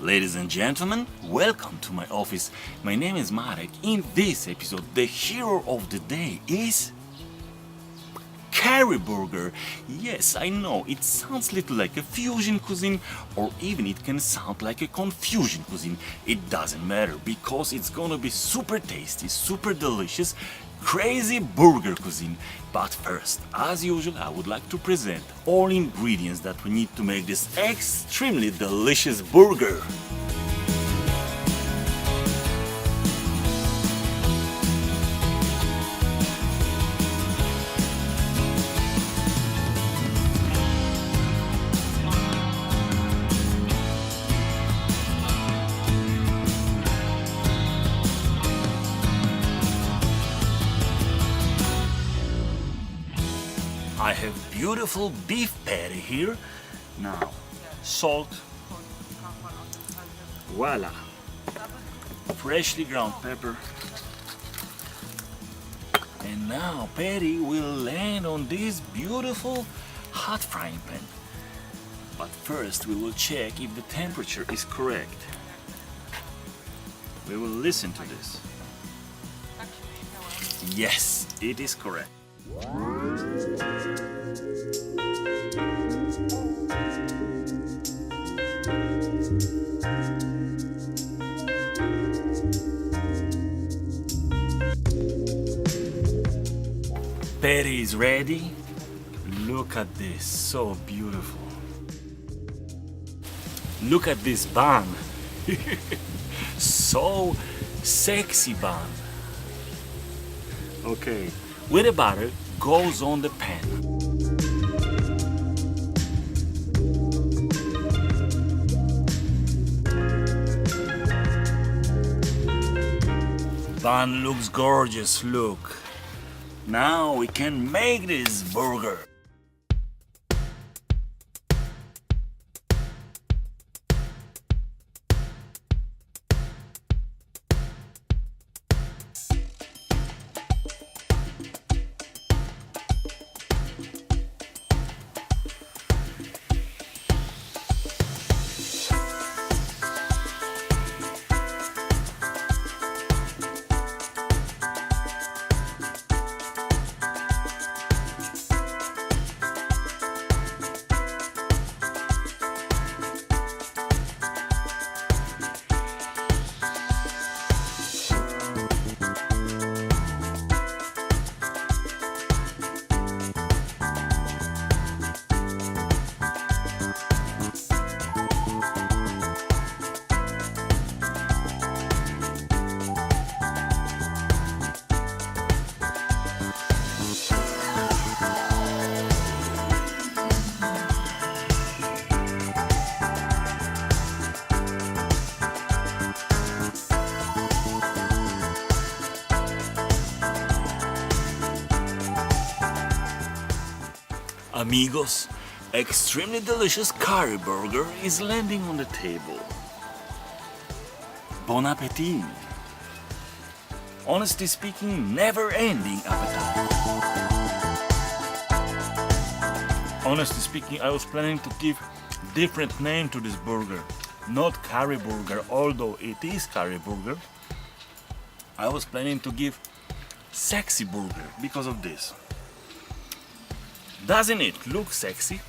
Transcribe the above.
Ladies and gentlemen, welcome to my office. My name is Marek. In this episode, the hero of the day is Curry Burger. Yes, I know, it sounds little like a fusion cuisine, or even it can sound like a confusion cuisine. It doesn't matter, because it's gonna be super tasty, super delicious, crazy burger cuisine. But first, as usual, I would like to present all ingredients that we need to make this extremely delicious burger. I have beautiful beef patty here. Now, salt. Voila. Freshly ground pepper. And now patty will land on this beautiful hot frying pan. But first we will check if the temperature is correct. We will listen to this. Yes, it is correct. Patty is ready. Look at this, so beautiful. Look at this bun. So sexy bun. Okay, with the butter goes on the pan. Bun looks gorgeous, look. Now we can make this burger. Amigos, extremely delicious curry burger is landing on the table. Bon appetit! Honestly speaking, never-ending appetite. Honestly speaking, I was planning to give different name to this burger. Not curry burger, although it is curry burger. I was planning to give sexy burger because of this. Doesn't it look sexy?